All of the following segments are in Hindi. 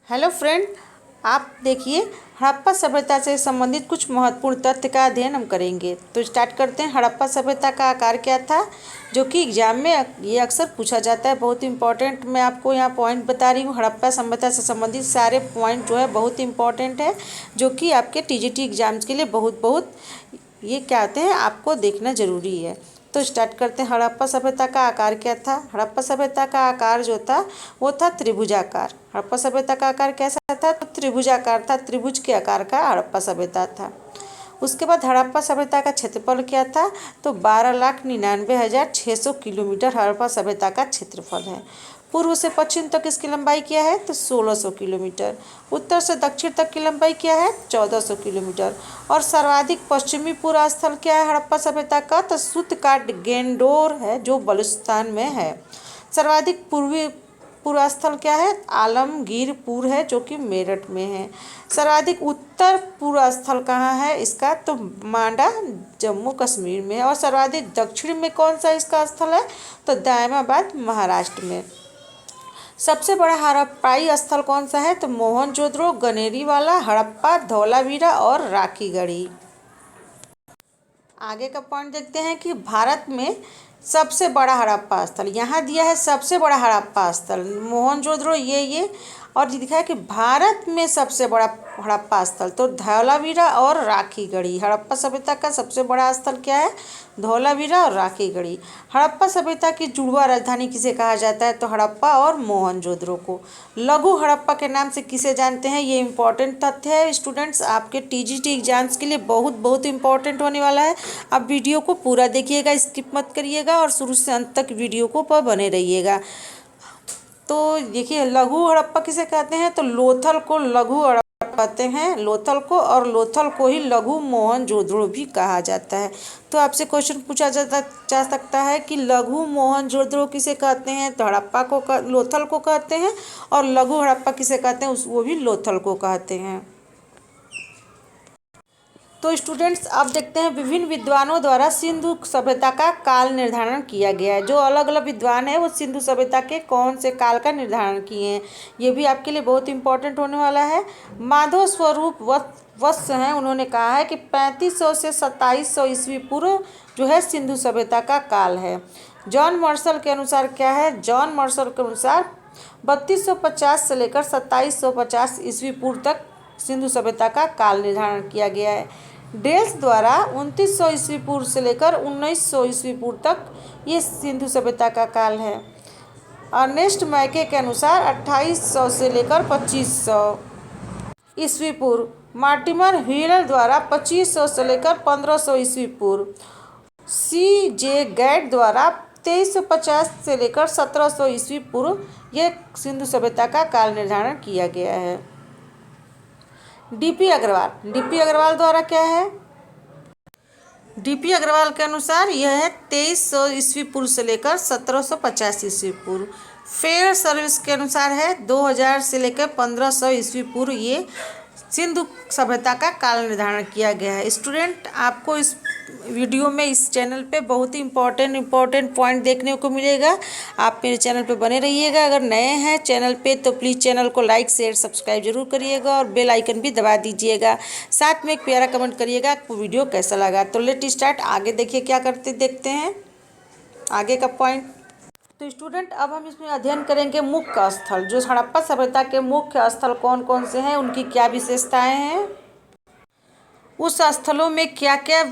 हेलो फ्रेंड, आप देखिए हड़प्पा सभ्यता से संबंधित कुछ महत्वपूर्ण तथ्य का अध्ययन हम करेंगे। तो स्टार्ट करते हैं। हड़प्पा सभ्यता का आकार क्या था, जो कि एग्जाम में ये अक्सर पूछा जाता है। बहुत इंपॉर्टेंट, मैं आपको यहाँ पॉइंट बता रही हूँ। हड़प्पा सभ्यता से संबंधित सारे पॉइंट जो है बहुत इंपॉर्टेंट है, जो कि आपके टीजीटी एग्जाम्स के लिए बहुत ये क्या होते हैं आपको देखना ज़रूरी है। तो स्टार्ट करते हैं। हड़प्पा सभ्यता का आकार क्या था। हड़प्पा सभ्यता का आकार जो था वो था त्रिभुजाकार। हड़प्पा सभ्यता का आकार कैसा था, तो त्रिभुजाकार था। त्रिभुज के आकार का हड़प्पा सभ्यता था। उसके बाद हड़प्पा सभ्यता का क्षेत्रफल क्या था, तो 12,99,600 किलोमीटर हड़प्पा सभ्यता का क्षेत्रफल है। पूर्व से पश्चिम तक इसकी लंबाई क्या है, तो 1600 किलोमीटर। उत्तर से दक्षिण तक की लंबाई क्या है, 1400 किलोमीटर। और सर्वाधिक पश्चिमी पूरा स्थल क्या है हड़प्पा सभ्यता का, तो सूतकाट गेंडोर है, जो बलूचिस्तान में है। सर्वाधिक पूर्वी पूरा स्थल क्या है, आलमगीरपुर है, जो कि मेरठ में है। सर्वाधिक उत्तर पूर्व स्थल कहाँ है इसका, तो मांडा जम्मू कश्मीर में है। और सर्वाधिक दक्षिण में कौन सा इसका स्थल है, तो दायमाबाद महाराष्ट्र में। सबसे बड़ा हड़प्पाई स्थल कौन सा है, तो मोहनजोदड़ो, गनेरीवाला, हड़प्पा, धौलावीरा और राखीगढ़ी। आगे का पॉइंट देखते हैं कि भारत में सबसे बड़ा हड़प्पा स्थल यहाँ दिया है। सबसे बड़ा हड़प्पा स्थल मोहनजोदड़ो ये और दिखा है कि भारत में सबसे बड़ा हड़प्पा स्थल तो धौलावीरा और राखीगढ़ी। हड़प्पा सभ्यता का सबसे बड़ा स्थल क्या है, धौलावीरा और राखीगढ़ी। हड़प्पा सभ्यता की जुड़वा राजधानी किसे कहा जाता है, तो हड़प्पा और मोहनजोदड़ो को। लघु हड़प्पा के नाम से किसे जानते हैं, ये इंपॉर्टेंट तथ्य है स्टूडेंट्स, आपके टीजीटी एग्जाम्स के लिए बहुत इंपॉर्टेंट होने वाला है। आप वीडियो को पूरा देखिएगा, स्किप मत करिएगा और शुरू से अंत तक वीडियो को पर बने रहिएगा। तो देखिए लघु हड़प्पा किसे कहते हैं, तो लोथल को लघु हड़प्पा कहते हैं, लोथल को। और लोथल को ही लघु मोहनजोदड़ो भी कहा जाता है। तो आपसे क्वेश्चन पूछा जा सकता है कि लघु मोहनजोदड़ो किसे कहते हैं, तो हड़प्पा को लोथल को कहते हैं। और लघु हड़प्पा किसे कहते हैं, वो भी लोथल को कहते हैं। तो स्टूडेंट्स अब देखते हैं विभिन्न विद्वानों द्वारा सिंधु सभ्यता का काल निर्धारण किया गया है। जो अलग अलग विद्वान है वो सिंधु सभ्यता के कौन से काल का निर्धारण किए हैं, ये भी आपके लिए बहुत इंपॉर्टेंट होने वाला है। माधव स्वरूप वत्स हैं, उन्होंने कहा है कि 3500 से 2700 ईस्वी पूर्व जो है सिंधु सभ्यता का काल है। जॉन मार्शल के अनुसार क्या है, जॉन मार्शल के अनुसार 3250 से लेकर 2750 ईस्वी पूर्व तक सिंधु सभ्यता का काल निर्धारण किया गया है। डेल्स द्वारा 2900 ईस्वी पूर्व से लेकर 1900 ईस्वी पूर्व तक ये सिंधु सभ्यता का काल है। अर्नेस्ट मैके के अनुसार 2800 से लेकर 2500 ईस्वी पूर्व। मार्टिमर व्हीलर द्वारा 2500 से लेकर 1500 ईस्वी पूर्व। CJ गैट द्वारा 2350 से लेकर 1700 ईस्वी पूर्व ये सिंधु सभ्यता का काल निर्धारण किया गया है। DP अग्रवाल द्वारा क्या है, DP अग्रवाल के अनुसार यह है 2300 ईस्वी पूर्व से लेकर 1750 ईस्वी पूर्व। फेयर सर्विस के अनुसार है 2000 से लेकर 1500 ईस्वी पूर्व ये सिंधु सभ्यता का काल निर्धारण किया गया है। स्टूडेंट आपको इस वीडियो में इस चैनल पे बहुत ही इंपॉर्टेंट पॉइंट देखने को मिलेगा। आप मेरे चैनल पे बने रहिएगा। अगर नए हैं चैनल पे तो प्लीज़ चैनल को लाइक शेयर सब्सक्राइब जरूर करिएगा और बेल आइकन भी दबा दीजिएगा। साथ में एक प्यारा कमेंट करिएगा आपको वीडियो कैसा लगा। तो लेट स्टार्ट, आगे देखिए क्या करते देखते हैं आगे का पॉइंट। तो स्टूडेंट अब हम इसमें अध्ययन करेंगे मुख्य स्थल। जो हड़प्पा सभ्यता के मुख्य स्थल कौन कौन से हैं, उनकी क्या विशेषताएं हैं, उस स्थलों में क्या क्या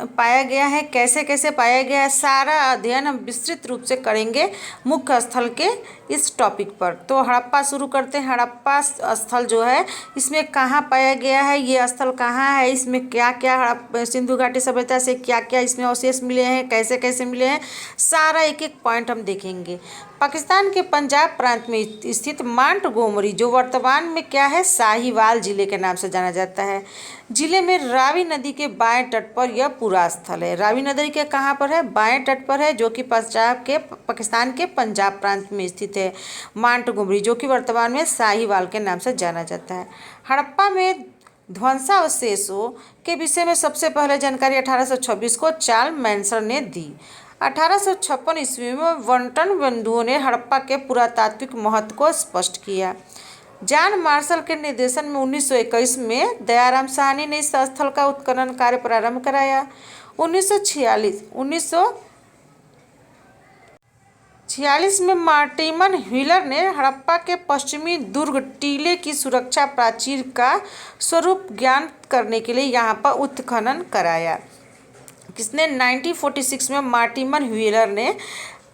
पाया गया है, कैसे कैसे पाया गया है, सारा अध्ययन हम विस्तृत रूप से करेंगे मुख्य स्थल के इस टॉपिक पर। तो हड़प्पा शुरू करते हैं। हड़प्पा स्थल जो है इसमें कहाँ पाया गया है, ये स्थल कहाँ है, इसमें क्या क्या सिंधु घाटी सभ्यता से क्या क्या इसमें अवशेष मिले हैं, कैसे कैसे मिले हैं, सारा एक एक पॉइंट हम देखेंगे। पाकिस्तान के पंजाब प्रांत में स्थित मांटगोमरी जो वर्तमान में क्या है, साहिवाल जिले के नाम से जाना जाता है। जिले में रावी नदी के बाएं तट पर यह पूरा स्थल है। रावी नदी के कहाँ पर है, बाएं तट पर है, जो कि पाकिस्तान के पंजाब प्रांत में स्थित है। मांटगोमरी जो कि वर्तमान में साहिवाल के नाम से जाना जाता है। हड़प्पा में ध्वंसावशेषों के विषय में सबसे पहले जानकारी 1826 को चार्ल्स मैनसन ने दी। 1856 ईस्वी में वंटन बंधुओं ने हड़प्पा के पुरातात्विक महत्व को स्पष्ट किया। जॉन मार्शल के निर्देशन में 1921 में दयाराम साहनी ने इस स्थल का उत्खनन कार्य प्रारंभ कराया। 1946 में मार्टिमन व्हीलर ने हड़प्पा के पश्चिमी दुर्ग टीले की सुरक्षा प्राचीर का स्वरूप ज्ञात करने के लिए यहाँ पर उत्खनन कराया। किसने? 1946 में मार्टिमन व्हीलर ने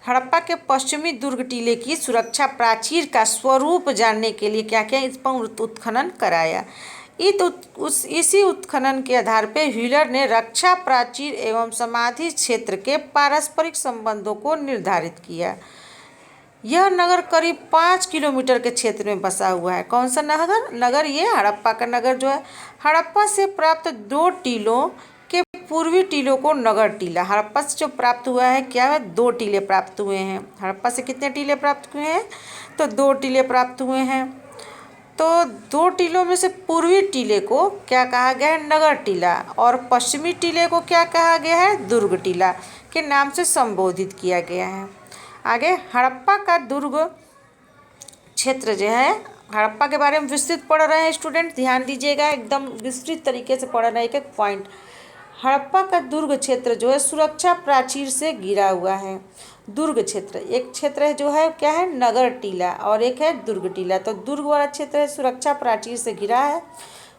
हड़प्पा के पश्चिमी दुर्ग टीले की सुरक्षा प्राचीर का स्वरूप जानने के लिए क्या किया? इस पर उत्खनन कराया। इसी उत्खनन के आधार पर व्हीलर ने रक्षा प्राचीर एवं समाधि क्षेत्र के पारस्परिक संबंधों को निर्धारित किया। यह नगर करीब 5 किलोमीटर के क्षेत्र में बसा हुआ है। कौन सा नगर? ये हड़प्पा का नगर जो है। हड़प्पा से प्राप्त 2 टीलों के पूर्वी टीलों को नगर टीला, हड़प्पा से जो प्राप्त हुआ है क्या है? 2 टीले प्राप्त हुए हैं। हड़प्पा से कितने टीले प्राप्त हुए हैं? तो 2 टीले प्राप्त हुए हैं। तो 2 टीलों में से पूर्वी टीले को क्या कहा गया है? नगर टीला। और पश्चिमी टीले को क्या कहा गया है? दुर्ग टीला के नाम से संबोधित किया गया है। आगे हड़प्पा का दुर्ग क्षेत्र जो है, हड़प्पा के बारे में विस्तृत पढ़ रहे हैं स्टूडेंट, ध्यान दीजिएगा, एकदम विस्तृत तरीके से पढ़ रहे हैं एक एक पॉइंट। हड़प्पा का दुर्ग क्षेत्र जो है सुरक्षा प्राचीर से घिरा हुआ है। दुर्ग क्षेत्र, एक क्षेत्र है जो है क्या है? नगर टीला, और एक है दुर्ग टीला। तो दुर्ग वाला क्षेत्र है सुरक्षा प्राचीर से घिरा है।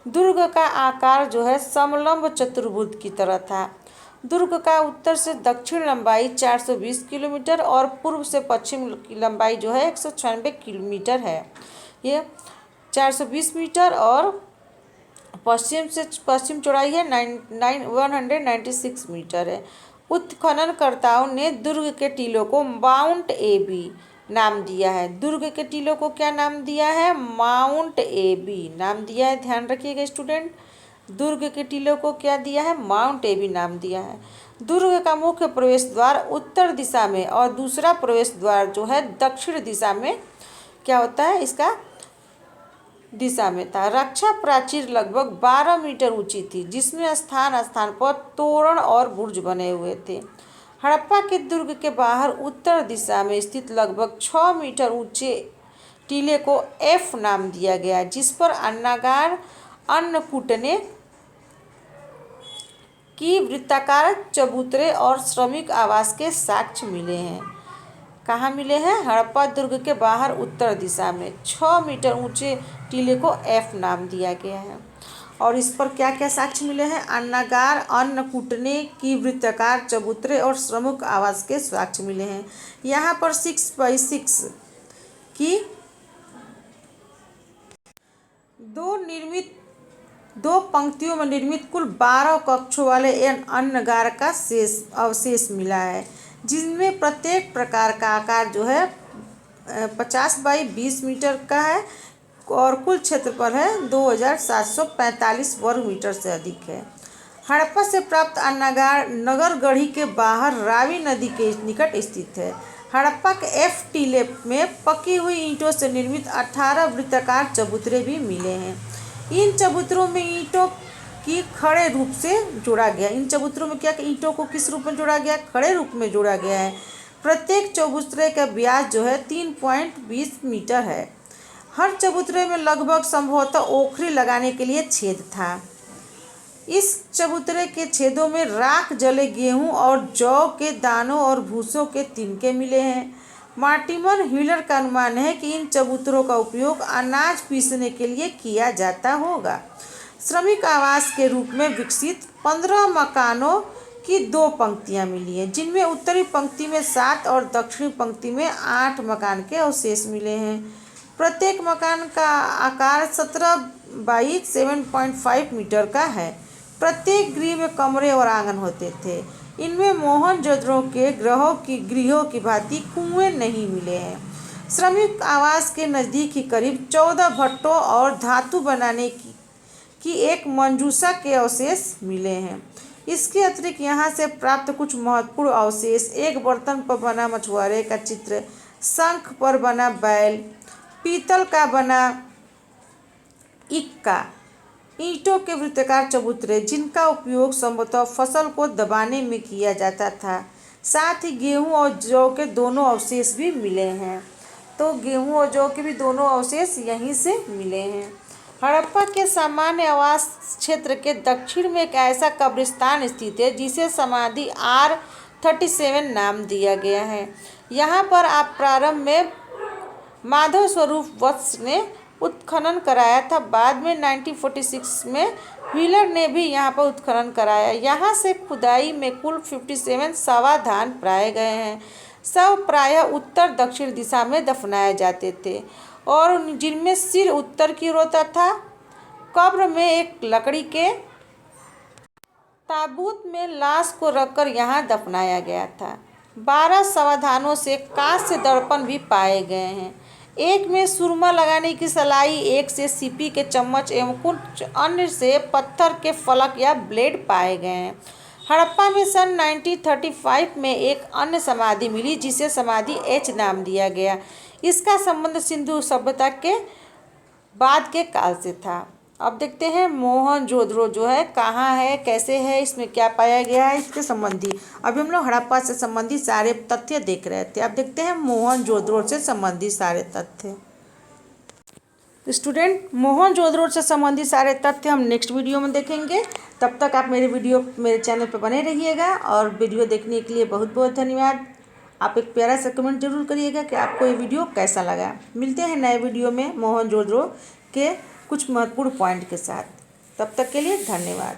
दुर्ग का आकार जो है समलंब चतुर्भुज की तरह था। दुर्ग का उत्तर से दक्षिण लंबाई 420 किलोमीटर और पूर्व से पश्चिम की लंबाई जो है 196 किलोमीटर है। ये 420 मीटर और पश्चिम से पश्चिम चौड़ाई है 196 मीटर है। उत्खननकर्ताओं ने दुर्ग के टीलों को माउंट एबी नाम दिया है। दुर्ग के टीलों को क्या नाम दिया है? माउंट एबी नाम दिया है। ध्यान रखिएगा स्टूडेंट, दुर्ग के टीलों को क्या दिया है? माउंट एबी नाम दिया है। दुर्ग का मुख्य प्रवेश द्वार उत्तर दिशा में और दूसरा प्रवेश द्वार जो है दक्षिण दिशा में क्या होता है? इसका दिशा में था। रक्षा प्राचीर लगभग 12 मीटर ऊंची थी, जिसमें स्थान स्थान पर तोरण और बुर्ज बने हुए थे। हड़प्पा के दुर्ग के बाहर उत्तर दिशा में स्थित लगभग 6 मीटर ऊंचे टीले को एफ नाम दिया गया, जिस पर अन्नागार अन्नकूटने की वृत्ताकार चबूतरे और श्रमिक आवास के साक्ष्य मिले हैं। कहाँ मिले हैं? हड़प्पा दुर्ग के बाहर उत्तर दिशा में 6 मीटर ऊंचे टीले को एफ नाम दिया गया है। और इस पर क्या क्या साक्ष्य मिले हैं? अन्नागार, अन्न कूटने की वृत्ताकार चबूतरे और श्रमिक आवास के साक्ष्य मिले हैं। यहाँ पर 6x6 की दो पंक्तियों में निर्मित कुल 12 कक्षों वाले अन्नगार का अवशेष मिला है, जिनमें प्रत्येक प्रकार का आकार जो है 50 बाई 20 मीटर का है और कुल क्षेत्रफल है 2745 वर्ग मीटर से अधिक है। हड़प्पा से प्राप्त अन्नागार नगर गढ़ी के बाहर रावी नदी के निकट स्थित है। हड़प्पा के एफ टीले में पकी हुई ईंटों से निर्मित 18 वृत्ताकार चबूतरे भी मिले हैं। इन चबूतरों में ईंटों की खड़े रूप से जोड़ा गया। इन चबूतरों में क्या ईंटों को किस रूप में जोड़ा गया? खड़े रूप में जोड़ा गया है। प्रत्येक चबूतरे का व्यास जो है 3.20 मीटर है। हर चबूतरे में लगभग संभवतः ओखरी लगाने के लिए छेद था। इस चबूतरे के छेदों में राख जले गेहूं और जौ के दानों और भूसों के तिनके मिले हैं। मार्टिमन व्हीलर का अनुमान है कि इन चबूतरों का उपयोग अनाज पीसने के लिए किया जाता होगा। श्रमिक आवास के रूप में विकसित 15 मकानों की 2 पंक्तियां मिली हैं, जिनमें उत्तरी पंक्ति में 7 और दक्षिणी पंक्ति में 8 मकान के अवशेष मिले हैं। प्रत्येक मकान का आकार 17 बाई 7.5 मीटर का है। प्रत्येक गृह में कमरे और आंगन होते थे। इनमें मोहनजोदड़ो के गृहों की भांति कुएं नहीं मिले हैं। श्रमिक आवास के नज़दीक ही करीब 14 भट्टों और धातु बनाने की एक मंजूषा के अवशेष मिले हैं। इसके अतिरिक्त यहाँ से प्राप्त कुछ महत्वपूर्ण अवशेष: एक बर्तन पर बना मछुआरे का चित्र, शंख पर बना बैल, पीतल का बना इक्का, ईंटों के वृत्ताकार चबूतरे जिनका उपयोग संभवतः फसल को दबाने में किया जाता था। साथ ही गेहूं और जौ के दोनों अवशेष भी मिले हैं। तो गेहूं और जौ के भी दोनों अवशेष यहीं से मिले हैं। हड़प्पा के सामान्य आवास क्षेत्र के दक्षिण में एक ऐसा कब्रिस्तान स्थित है जिसे समाधि R37 नाम दिया गया है। यहाँ पर आप प्रारंभ में माधव स्वरूप वत्स ने उत्खनन कराया था। बाद में 1946 में व्हीलर ने भी यहाँ पर उत्खनन कराया। यहाँ से खुदाई में कुल 57 शवाधान पाए गए हैं। शव प्रायः उत्तर दक्षिण दिशा में दफनाए जाते थे और जिनमें सिर उत्तर की ओर होता था। कब्र में एक लकड़ी के ताबूत में लाश को रखकर यहाँ दफनाया गया था। 12 शवाधानों से कांस्य दर्पण भी पाए गए हैं। एक में सुरमा लगाने की सलाई, एक से सीपी के चम्मच एवं कुछ अन्य से पत्थर के फलक या ब्लेड पाए गए हैं। हड़प्पा में सन 1935 में एक अन्य समाधि मिली जिसे समाधि H नाम दिया गया। इसका संबंध सिंधु सभ्यता के बाद के काल से था। अब देखते हैं मोहनजोदड़ो जो है कहाँ है, कैसे है, इसमें क्या पाया गया है, इसके संबंधी। अभी हम लोग हड़प्पा से संबंधित सारे तथ्य देख रहे थे। अब देखते हैं मोहनजोदड़ो से संबंधित सारे तथ्य। स्टूडेंट, मोहनजोदड़ो से संबंधित सारे तथ्य हम नेक्स्ट वीडियो में देखेंगे। तब तक आप मेरे चैनल पर बने रहिएगा और वीडियो देखने के लिए बहुत बहुत धन्यवाद। आप एक प्यारा सा कमेंट जरूर करिएगा कि आपको ये वीडियो कैसा लगा। मिलते हैं नए वीडियो में मोहनजोदड़ो के कुछ महत्वपूर्ण पॉइंट के साथ। तब तक के लिए धन्यवाद।